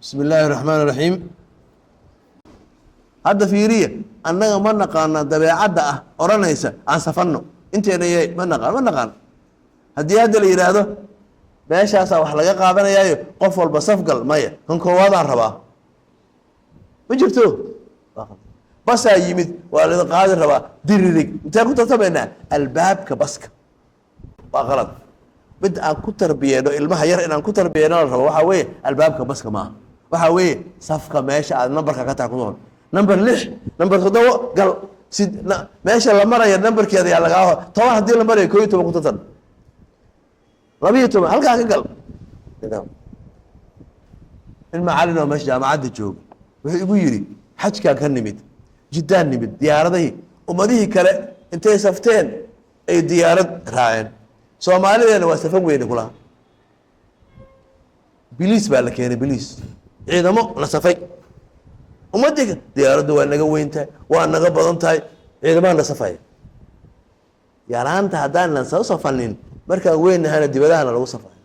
بسم الله الرحمن الرحيم. هذا فيرية أننا ما نقانا دبيعة أورانيسا عن سفنو أنت أنا ما نقان هدي هذا اللي يراده ماشي أسا وحلقة قابنا يايو قفل بصفقل مايا هن كواضع ربا ما جبتو بس يمد والد قادر ربا ديريك أنت كنت تبعنا الباب كبسك غلط بدأ كتر بينه المهير إن كتر بينه ربا وحوي الباب كبسك ما وحوي صفقة ماشي على نمبر كاتا كنون نمبر ليش نمبر خدوه قال سيد ماشي لما رأي النمبر كذا على قهوة طبعا هدي النمبر يكويته بكتر ربيتهم هلقا قال المعلم مش جامعة الجوب ويقولي حج كان نمد جدا نمد ديارته ومديه كلا انت سفتين اي ديارة راعين سومالي انا واسفهم وين كلها بليس بالك يعني بليس عيدا مو لسفي ومديك ديارته وانا وينتهي وانا بدنتهي عيدا ما لسفي يا رانت هدان لنسو صفنين marka weyn hana dibadahana lagu safay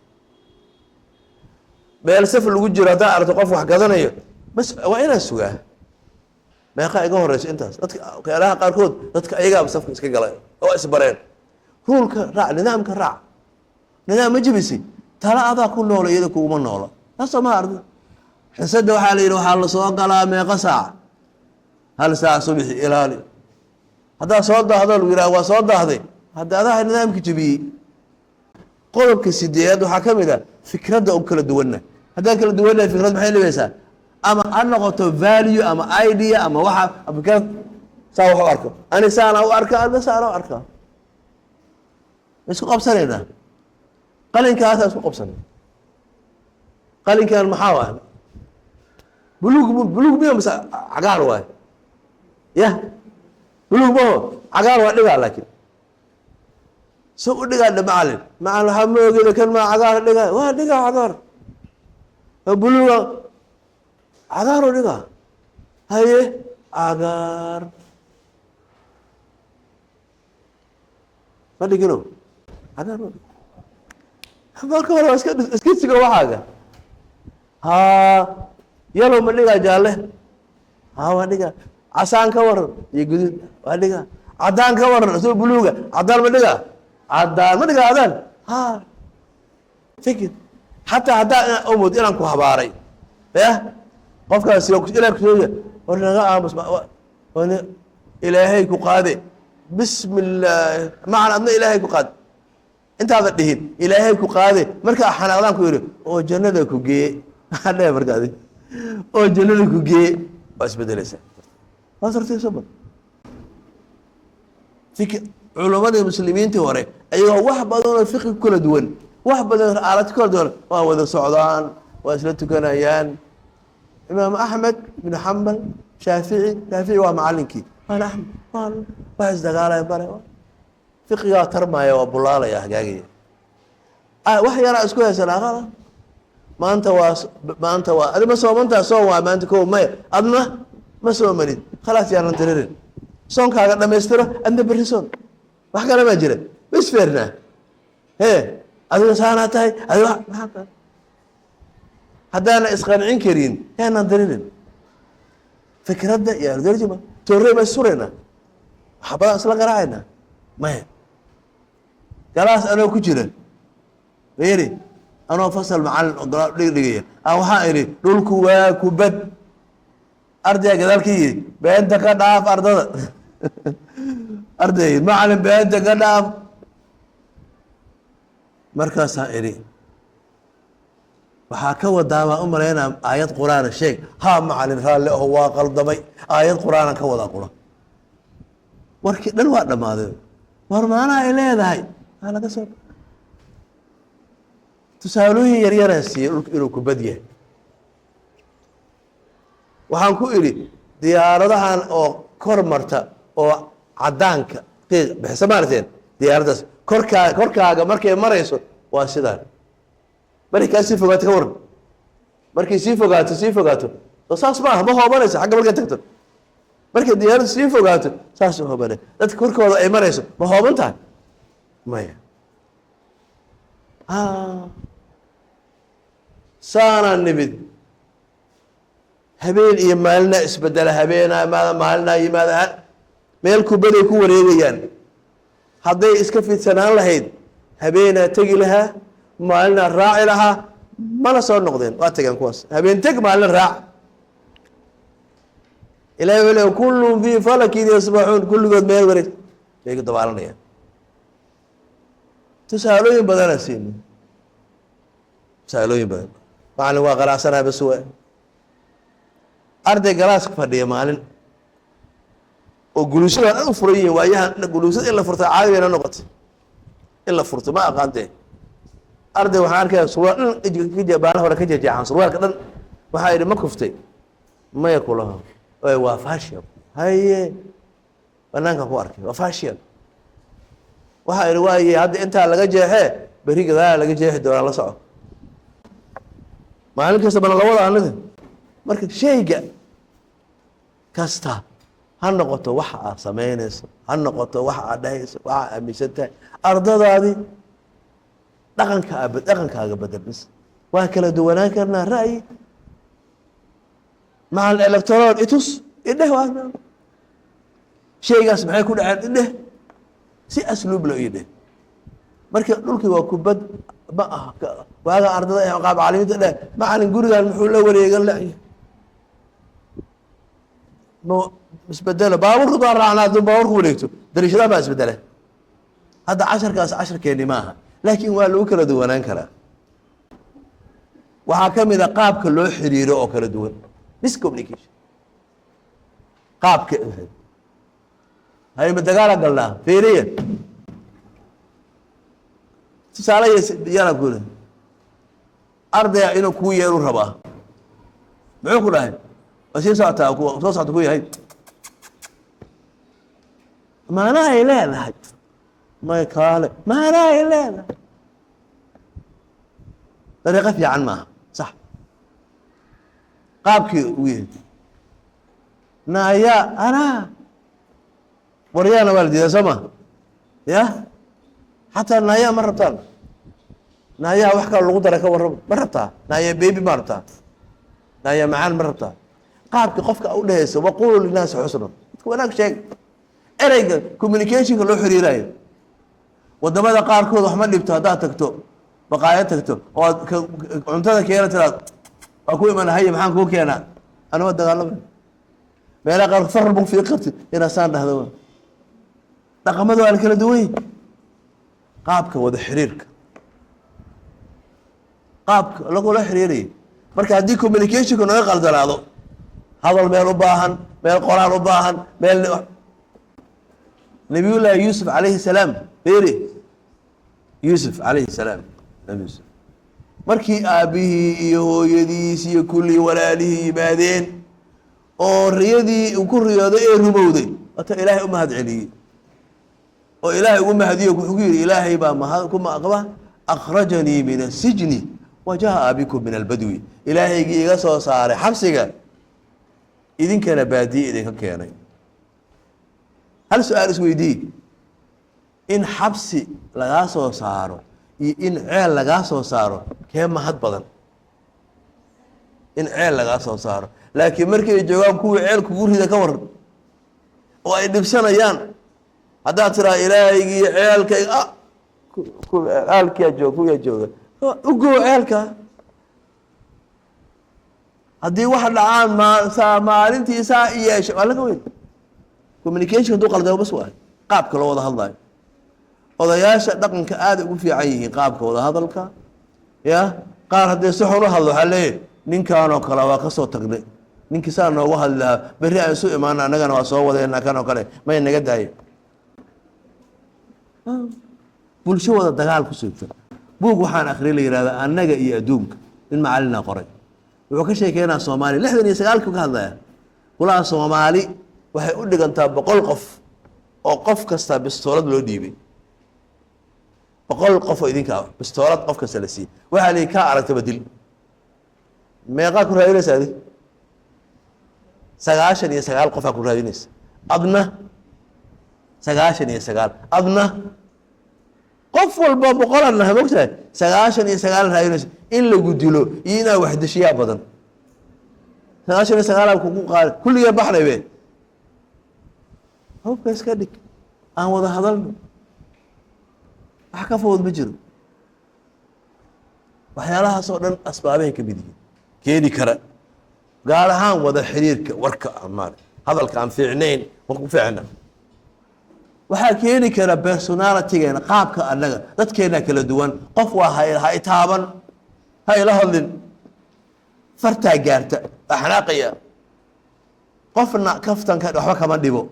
meel safar lagu jiro hadaa aragto qof wax gadanayo bas waa inaan sugaa meeqa iga horeyso intaas dadka qeeraha qaarkood dadka ayaga safka iska galay oo isbareen ruulka raac nidaamka raac nidaam ma jibisi tala adaa ku nool iyada kuuma noolo taasoo ma ardo xisada waxaa la yidhi waxaa la soo galaa meeqa saac hal saac subax ilaali hadaa soo daahdo lagu yidhaha waa soo daahday hadda adaa nidaamka jibiyey qodobka sideed waxaa ka mid ah fikradda oo kala duwanna haddaan kala duwannahay fikrad maxay leeysaa ama aan noqoto value ama idea ama waxa fikrad saa wax u arko ani saana u arka ana saana u arka isku qabsanayna qalinkaas isku qabsanay qalinkan maxaa waa buluug biyo masa cagaar waay ya buluug bo cagaar waa dhigaa laakiin سو دغا دمعلن مع الحموغه كان ما عقار دغا وا دغا عقار بلوغ عقار دغا هاي عقار ما دغنو عقار ما كور اسكيسكو waxaaga ha yalo ma dhiga jaale ha waa dhiga asaan ka war iyo gudud waa dhiga cadaan ka war soo buluuga cadaan ma dhiga عدان ما دقا عدان ها فكر حتى عدان أمود إلى أنكو حباري إيه قفك سيوك إلى كتوية ورنا بس وانا إلهيك قادي بسم الله معنى أن إلهيك قاد أنت هذا الدهين إلهيك قادي مركا حنا غلانكو يقولوا أو جنة كوجي هذا مركا دي أو جنة كوجي بس بدلسة ما صرت يصبر فكر علماء المسلمين توري أيها واحد بدون الفقه كل دول واحد بدون آلات كل دول وهو ذا السعودان وأسلته كنايان إمام أحمد بن حنبل شافعي ومعلنكي أنا أحمد قال بس دقالة يبرة فقه يا ترمى يا أبو الله يا حقاقي وحي أنا أسكوها سلاغة ما أنت هذا ما سوى ما أنت سوى ما أنت كو ما أدنى ما سوى مريض خلاص يا ننتظرين صون كاغا دميسترو أنت بريسون wax kale ma jira bas feerna adiga saanatay adiga maxaa hadana isqancin karin yana darin fikradda ya darjuma torre ma surena xabada isla qaraayna ma galaas anoo ku jira weeri anoo fasal macallin oo dhigaya waxa iri dhulku waa ku bad ardayga gadalkii beenta ka dhaaf ardada أرضي معلم بيد قدام مركز هائري وحاكوا داما أمرنا آيات قرآن الشيخ ها معلم هالي هو قلدمي آيات قرآن كودا قرآن وركي دلوقت ماذا ورمانا إليه ذاي أنا قصر تسألوه يريانا يسير إلوكو بديه وحانكو إلي دياردهان أو كورمرتا أو عدانك بحساباتين دياردس كوركاغا markay marayso waa sidaan markay si fogaato ka waran markay si fogaato oo saas ma hoobanayso xagga markay tagto markay diyaaradu si fogaato saas oo hoobanay dadka korkooda ay marayso ma hoobantaa maya سانا النبي habeen iyo maalina isbedela habeena maalina yimaada meel kubaday ku wareegayaan hadday iska fidsanaan lahayd habeenaa tegi lahaa maalina raaci lahaa mana soo noqdeen waa tageen kuwaas habeen teg maalin raac ilaahay wala kullun fi falakin yasbaxuun kulligood meel wareeg bay ku dabaalanayaan tusaalooyin badana siin tusaalooyin badan macallin waa qaraasanaa bas waa arday galaaska fadhiya maalin oo guluushada dhan u furan yihiin waayahan guluusada in la furta caadi bayna noqotay in la furto ma aqaantee arday waxaan arkayaa surwaal dhan baala hore ka jeexan surwaalka dhan waxaa yidhi ma kuftay maya kulaha waa fashion haye banaanka ku arkay waa fashion waxaa yidhi waaye hadda intaa laga jeexee beri gadaala laga jeexi doonaa la soco maalin kasta bana la wada anida marka shayga kasta ha noqoto waxa aad samaynayso ha noqoto waxa aad dhahayso waxa aaminsan tahay ardadaadii dhaqankaaga bedel bis waa kala duwanaan karnaa ra'yi maca electoral itus idheh waa shaygaas maxay ku dhaceen idheh si asluub loo idheh marka dhulkii waa kubad ma aha waaga ardada ee qaab caalimiinta dheh macalin gurigan muxuu la wareegan la isbedelo baabuurka baa raacnaa hadduu baabuurka wareegto dariishadaha baa isbedela hadda casharkaas casharkeeni maaha laakiin waa lagu kala duwanaan karaa waxaa ka mid a qaabka loo xiriiro oo kala duwan miscommunication qaabka hayma dagaala galnaa fiiriya tusaale yana kule ardaya inuu kuu yeeru rabaa muxuu ku dhahay waa sii socotaa soo socota ku yahay maanaa ay leedahay may kaale maanaa ay leedahay dariiqo fiican maaha sax qaabkii uu yahay naya anaa waryaana waa la diidaa soo ma ya xataa naya ma rabtaan nayaha wax kale lagu dara ka warramo ma rabtaa naya baby ma rabtaa naya macaan ma rabtaa qaabka qofka u dhehayso waqulu linaasi xusnan dadka wanaag sheeg ereyga communicationka loo xiriirayo wadamada qaarkood wax ma dhibto haddaad tagto baqaayad tagto oo cuntada keena tiraad waa ku iman haye maxaan kuu keenaa anuma dagaalama meelaha qaar farar buu fii qabti inaa saan dhahdo dhaqamada waa la kala duwan yihin qaabka wada xiriirka qaabka lagula xiriirayo marka haddii communicationka naga qaldanaado hadal meel u baahan meel qoraal u baahan meel nabiyullaahi yuusuf calayhi salaam fiiri yuusuf calayhi salaam nabi yuusuf markii aabbihii iyo hooyadiis iyo kulli walaalihii yimaadeen oo riyadii uu ku riyooday ee rumowday wata ilaahay u mahad celiyey oo ilaahay ugu mahadiyo wuxuu ku yidhi ilaahay baa mahad ku maqba akhrajanii min asijni wa jaa bikum min albadwi ilaahaygii iga soo saaray xabsiga idinkana baadiye idinka keenay hal su-aal isweydii in xabsi lagaa soo saaro iyo in ceel lagaa soo saaro kee mahad badan in ceel lagaa soo saaro laakiin markay joogaan kuwii ceel kugu rida ka waran oo ay dhibsanayaan haddaad tiraa ilaahaygii ceelkayga aalkiyaa jooga kuwiyaa jooga ugow ceelka haddii wax dhacaan maalintii saa i yeesha waa laga weyn communication hadduu qaldamo bas waa qaabka loo wada hadlayo odayaasha dhaqanka aada ugu fiican yihiin qaabka wada hadalka ya qaar haddii si xun u hadlo waxaa leeyahy ninkanoo kale waa ka soo tagnay ninkii saa noogu hadli lahaa berri aan isu imaana annagana waa soo wadeena kan oo kale may naga daayo bulsho wada dagaal ku soogta buug waxaan akhriyay la yihahdaa annaga iyo adduunka nin macalina qoray wuxuu ka sheekeynaa soomaaliya 69 ka hadlaya kulaha soomaali waxay u dhigantaa 100 qof oo qof kasta bistoolad loo dhiibay 100 qof oo idinka bistoolad qof kasta la siiyay waxa la ka aragtay badil meeqa ku raadinaysaa 99 qof ku raadinaysa adna 99 adna qof walba 100 aan mogtahay 99 raadinaysa in lagu dilo iyo inaa wax dishiyaa badan سناشر سنغال قال كل يوم بحر بيه هو بس كدك أنا وضع هذا أحكي فوض بجرو وحيالها صورنا أسبابه كبيرة كيني كرا قال هان وضع حرير وركة عمال هذا كان في عينين وكو في عنا وحكيني كرا بيرسوناليتي قابك أنك dadkeena kala duwan qof waa hay taaban hay la hadlin farta gaarta axnaaqiya qofna kaftan ka waxba kama dhibo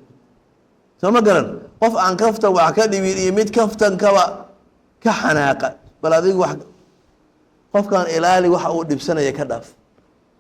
soo ma garan qof aan kaftan wax ka dhibin iyo mid kaftan ka xanaaqa bal adigu wax qofkan ilaali waxa uu dhibsanaya ka dhaaf